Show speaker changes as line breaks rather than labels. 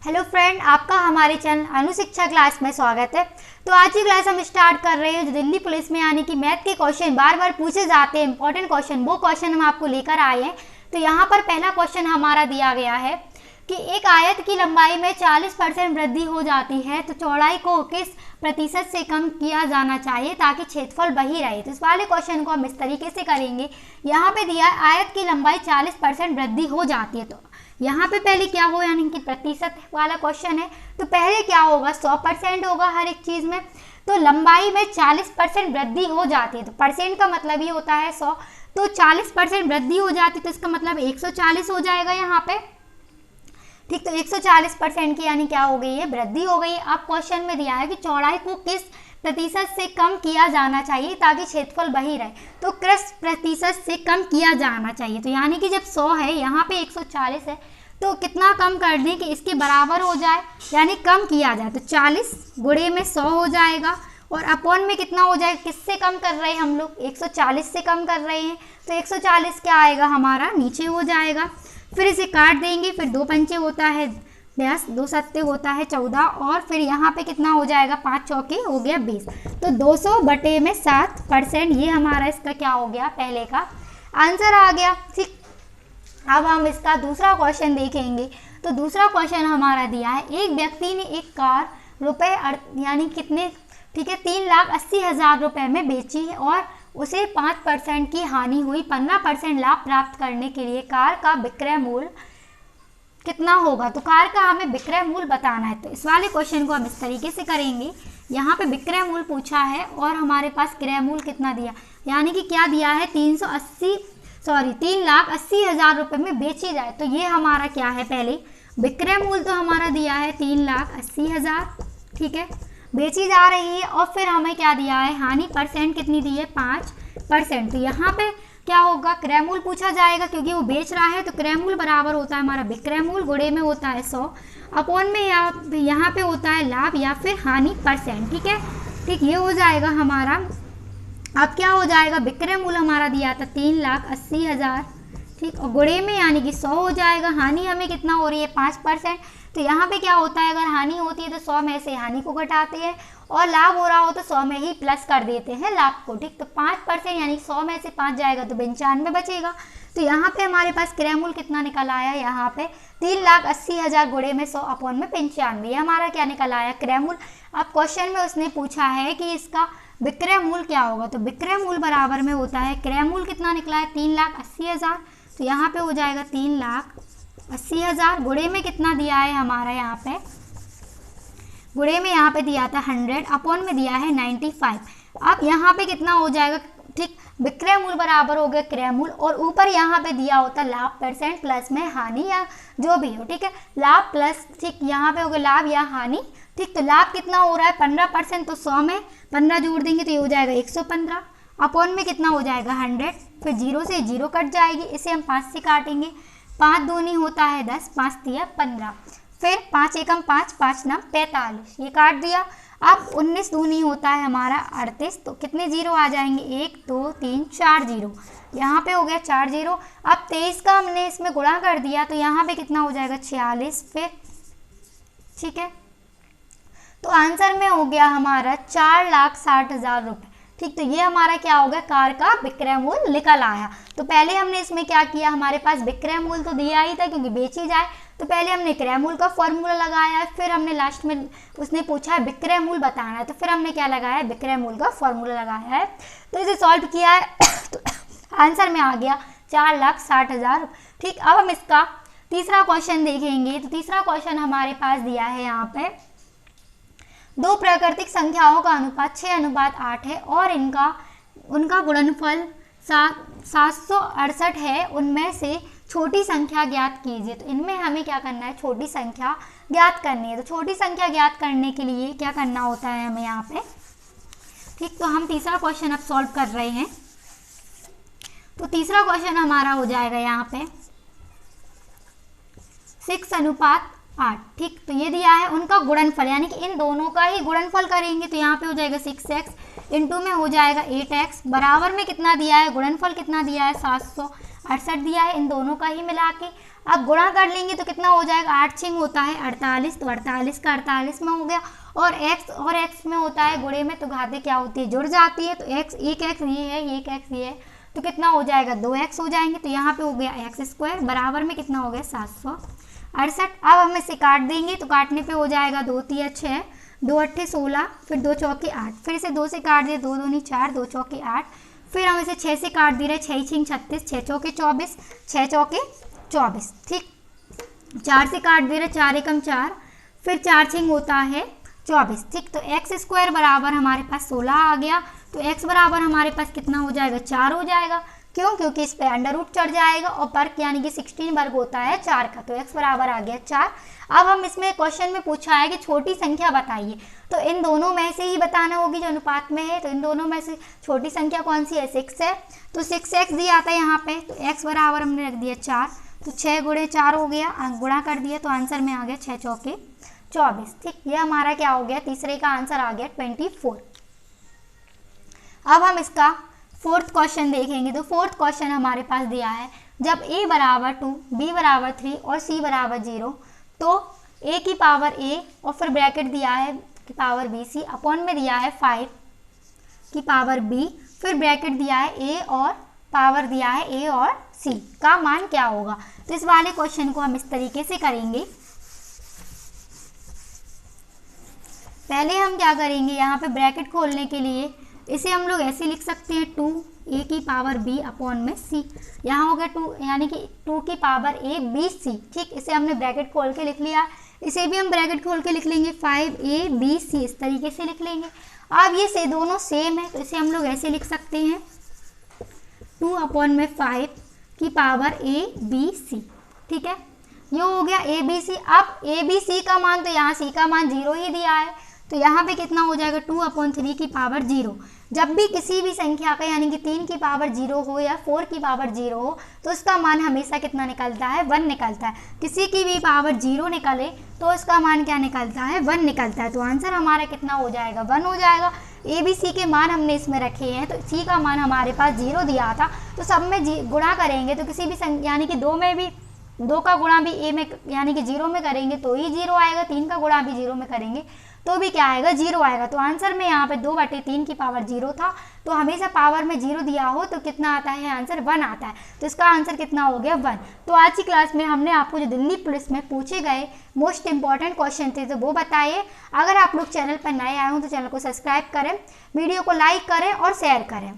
Hello friend, आपका हमारे channel अनुशिक्षा class में स्वागत है। तो आज की क्लास हम स्टार्ट कर रहे हैं जो दिल्ली पुलिस में यानी कि मैथ के क्वेश्चन बार बार पूछे जाते हैं, इंपॉर्टेंट क्वेश्चन, वो क्वेश्चन हम आपको लेकर आए हैं। तो यहाँ पर पहला क्वेश्चन हमारा दिया गया है कि एक आयत की लंबाई में 40% वृद्धि हो जाती है तो चौड़ाई को किस प्रतिशत से कम किया जाना चाहिए ताकि क्षेत्रफल वही रहे। तो इस वाले क्वेश्चन को हम इस तरीके से करेंगे। यहाँ पे दिया है आयत की लंबाई 40% वृद्धि हो जाती है, तो यहाँ पे पहले क्या हो यानी कि प्रतिशत वाला क्वेश्चन है, तो पहले क्या होगा 100% होगा हर एक चीज़ में। तो लंबाई में 40% वृद्धि हो जाती है, तो परसेंट का मतलब ये होता है 100, तो 40% वृद्धि हो जाती है तो इसका मतलब 140 हो जाएगा यहाँ पे। ठीक, तो 140% की यानी क्या हो गई है, वृद्धि हो गई। अब क्वेश्चन में दिया है कि चौड़ाई को किस प्रतिशत से कम किया जाना चाहिए ताकि क्षेत्रफल वही रहे, तो किस प्रतिशत से कम किया जाना चाहिए। तो यानी कि जब 100 है, यहाँ पे 140 है, तो कितना कम कर दें कि इसके बराबर हो जाए, यानी कम किया जाए। तो 40 गुणे में 100 हो जाएगा और अपॉन में कितना हो जाएगा, किससे कम कर रहे हैं हम लोग, 140 से कम कर रहे हैं। तो 140 क्या आएगा हमारा, नीचे हो जाएगा। फिर इसे काट देंगे, फिर 2 पंचे होता है 10, 2 सत्ते होता है 14, और फिर यहाँ पे कितना हो जाएगा, 5 चौके हो गया 20। तो 200/7%, ये हमारा इसका क्या हो गया, पहले का आंसर आ गया। ठीक, अब हम इसका दूसरा क्वेश्चन देखेंगे। तो दूसरा क्वेश्चन हमारा दिया है, एक व्यक्ति ने एक कार रुपए यानी कितने, ठीक है, 3,80,000 रुपये में बेची है और उसे 5% की हानि हुई। 15% लाभ प्राप्त करने के लिए कार का विक्रय मूल्य कितना होगा। तो कार का हमें विक्रय मूल्य बताना है। तो इस वाले क्वेश्चन को हम इस तरीके से करेंगे। यहाँ पे विक्रय मूल्य पूछा है और हमारे पास क्रय मूल्य कितना दिया, यानी कि क्या दिया है, 3,80,000 रुपये में बेची जाए। तो ये हमारा क्या है, पहले विक्रय मूल्य तो हमारा दिया है 3,80,000, ठीक है, बेची जा रही है। और फिर हमें क्या दिया है, हानि परसेंट कितनी दी है, 5%। तो यहाँ पे क्या होगा, क्रय मूल्य पूछा जाएगा क्योंकि वो बेच रहा है, तो क्रय मूल्य बराबर होता है हमारा विक्रय मूल्य, गुणे में होता है 100, अपॉन में यहाँ पे होता है लाभ या फिर हानि परसेंट। ठीक है, ठीक, ये हो जाएगा हमारा। अब क्या हो जाएगा, विक्रय मूल्य हमारा दिया था 3,80,000, ठीक, और गुणे में यानी कि 100 हो जाएगा। हानि हमें कितना हो रही है, 5%। तो यहाँ पे क्या होता है, अगर हानि होती है तो 100 में से हानि को घटाते हैं और लाभ हो रहा हो तो 100 में ही प्लस कर देते हैं लाभ को। ठीक, तो 5% यानी 100 में से 5 जाएगा तो 95 बचेगा। तो यहाँ पे हमारे पास क्रय मूल्य कितना निकल आया, यहाँ पे 3,80,000 गुणे में 100 अपॉन में 95, ये हमारा क्या निकल आया, क्रय मूल्य। अब क्वेश्चन में उसने पूछा है कि इसका विक्रय मूल्य क्या होगा, तो विक्रय मूल्य बराबर में होता है, क्रय मूल्य कितना निकला है 3,80,000, तो यहाँ पे हो जाएगा 3,80,000, गुणे में कितना दिया है हमारा, यहाँ पे गुणे में यहाँ पे दिया था 100, अपॉन में दिया है 95। अब यहाँ पे कितना हो जाएगा, ठीक, विक्रय मूल्य बराबर हो गया क्रय मूल्य, और ऊपर यहाँ पे दिया होता लाभ परसेंट प्लस में हानि या जो भी हो, ठीक है, लाभ प्लस, ठीक, यहाँ पे हो गया लाभ या हानि। ठीक, तो लाभ कितना हो रहा है 15%, तो 100 में 15 जोड़ देंगे तो ये हो जाएगा 115, अपॉन में कितना हो जाएगा 100, फिर 0 से 0 कट जाएगी, इसे हम 5 से काटेंगे, 5 दूनी होता है 10, 5 तिया 15, फिर 5 एकम 5, 5 नम 45, ये काट दिया। अब 19 दूनी होता है हमारा 38, तो कितने जीरो आ जाएंगे, 1 2 3 4 जीरो, यहाँ पे हो गया 4 जीरो। अब 23 का हमने इसमें गुणा कर दिया तो यहाँ पे कितना हो जाएगा 46, फिर ठीक है, तो आंसर में हो गया हमारा 4,60,000 रुपये। ठीक, तो ये हमारा क्या हो गया, कार का विक्रय मूल्य निकल आया। तो पहले हमने इसमें क्या किया, हमारे पास विक्रय मूल्य तो दिया ही था क्योंकि बेची जाए, तो पहले हमने क्रय मूल्य का फॉर्मूला लगाया, फिर हमने लास्ट में उसने पूछा है विक्रय मूल्य बताना है, तो फिर हमने क्या लगाया है, विक्रय मूल्य का फॉर्मूला लगाया है। तो इसे सॉल्व किया है तो आंसर में आ गया 4,60,000। ठीक, अब हम इसका तीसरा क्वेश्चन देखेंगे। तो तीसरा क्वेश्चन हमारे पास दिया है, यहाँ पे दो प्राकृतिक संख्याओं का अनुपात 6:8 है और उनका गुणनफल 768 है, उनमें से छोटी संख्या ज्ञात कीजिए। तो इनमें हमें क्या करना है, छोटी संख्या ज्ञात करनी है। तो छोटी संख्या ज्ञात करने के लिए क्या करना होता है हमें यहाँ पे, ठीक, तो हम तीसरा क्वेश्चन अब सॉल्व कर रहे हैं। तो तीसरा क्वेश्चन हमारा हो जाएगा यहाँ पे 6:8, ठीक, तो ये दिया है उनका गुणनफल, यानी कि इन दोनों का ही गुणनफल करेंगे। तो यहाँ पे हो जाएगा 6x, इंटू में हो जाएगा 8x, बराबर में कितना दिया है, गुणनफल कितना दिया है 700, 68 दिया है, इन दोनों का ही मिला के अब गुणा कर लेंगे तो कितना हो जाएगा, 8 6 होता है 48, तो 48 का 48 में हो गया, और x में होता है गुणे में, तो घातें क्या होती है, जुड़ जाती है, तो x एक x ये है, एक x ये है, तो कितना हो जाएगा 2x हो जाएंगे, तो यहाँ पे हो गया x² बराबर में कितना हो गया 768। अब हम इसे काट देंगे तो काटने पे हो जाएगा 2 3 6, 2 8 16, फिर 2 चौके 8, फिर इसे 2 से काट दिए, 2 दूनी 4, 2 चौके 8, फिर हम इसे 6 से काट दे रहे, 6 6 36, 6 चौके 24, 6 चौके 24, ठीक। 4 से काट दे रहे, 4 एकम 4, फिर 4 6 होता है 24, ठीक। तो x² बराबर हमारे पास 16 आ गया, तो x बराबर हमारे पास कितना हो जाएगा, 4 हो जाएगा, क्यों, क्योंकि इस पे अंडर रूट चढ़ जाएगा और वर्ग यानी कि 16 वर्ग होता है 4 का, तो x बराबर आ गया 4। अब हम इसमें क्वेश्चन में पूछा है कि छोटी संख्या बताइए, तो इन दोनों में से ही बताना होगी जो अनुपात में है, तो इन दोनों में से छोटी संख्या कौन सी है, 6 है, तो 6x दिया था यहाँ पे, तो x बराबर हमने रख दिया 4, तो 6 गुणे 4 हो गया, गुणा कर दिया तो आंसर में आ गया 6 चौके 24, ठीक। ये हमारा क्या हो गया, तीसरे का आंसर आ गया 24। अब हम इसका फोर्थ क्वेश्चन देखेंगे, तो फोर्थ क्वेश्चन हमारे पास दिया है, जब a बराबर 2, b बराबर 3 और c बराबर 0, तो a की पावर a और फिर ब्रैकेट दिया है की पावर b, c अपॉन में दिया है 5 की पावर b, फिर ब्रैकेट दिया है a और पावर दिया है a और c का मान क्या होगा। तो इस वाले क्वेश्चन को हम इस तरीके से करेंगे। पहले हम क्या करेंगे, यहाँ पे ब्रैकेट खोलने के लिए इसे हम लोग ऐसे लिख सकते हैं, 2a की पावर b अपॉन में c, यहाँ हो गया 2 यानी कि 2 की पावर a b c, ठीक। इसे हमने ब्रैकेट खोल के लिख लिया, इसे भी हम ब्रैकेट खोल के लिख लेंगे, 5a b c इस तरीके से लिख लेंगे। अब ये से दोनों सेम है, तो इसे हम लोग ऐसे लिख सकते हैं, 2 अपॉन में 5 की पावर a b c, ठीक है। ये हो गया a b c। अब a b c का मान, तो यहाँ c का मान 0 ही दिया है, तो यहाँ पे कितना हो जाएगा, 2/3 की पावर 0। जब भी किसी भी संख्या का यानी कि 3 की पावर 0 हो या 4 की पावर 0 हो, तो उसका मान हमेशा कितना निकलता है, 1 निकलता है। किसी की भी पावर 0 निकले तो उसका मान क्या निकलता है, 1 निकलता है। तो आंसर हमारा कितना हो जाएगा, 1 हो जाएगा। ए बी सी के मान हमने इसमें रखे हैं, तो सी का मान हमारे पास 0 दिया था, तो सब में गुणा करेंगे तो किसी भी यानी कि 2 में भी 2 का गुणा भी ए में यानी कि 0 में करेंगे तो ही 0 आएगा, 3 का गुणा भी 0 में करेंगे तो भी क्या आएगा, 0 आएगा। तो आंसर में यहाँ पे 2/3 की पावर 0 था, तो हमेशा पावर में 0 दिया हो तो कितना आता है, आंसर 1 आता है। तो इसका आंसर कितना हो गया, 1। तो आज की क्लास में हमने आपको जो दिल्ली पुलिस में पूछे गए मोस्ट इंपॉर्टेंट क्वेश्चन थे तो वो बताइए। अगर आप लोग चैनल पर नए आए हो तो चैनल को सब्सक्राइब करें, वीडियो को लाइक करें और शेयर करें।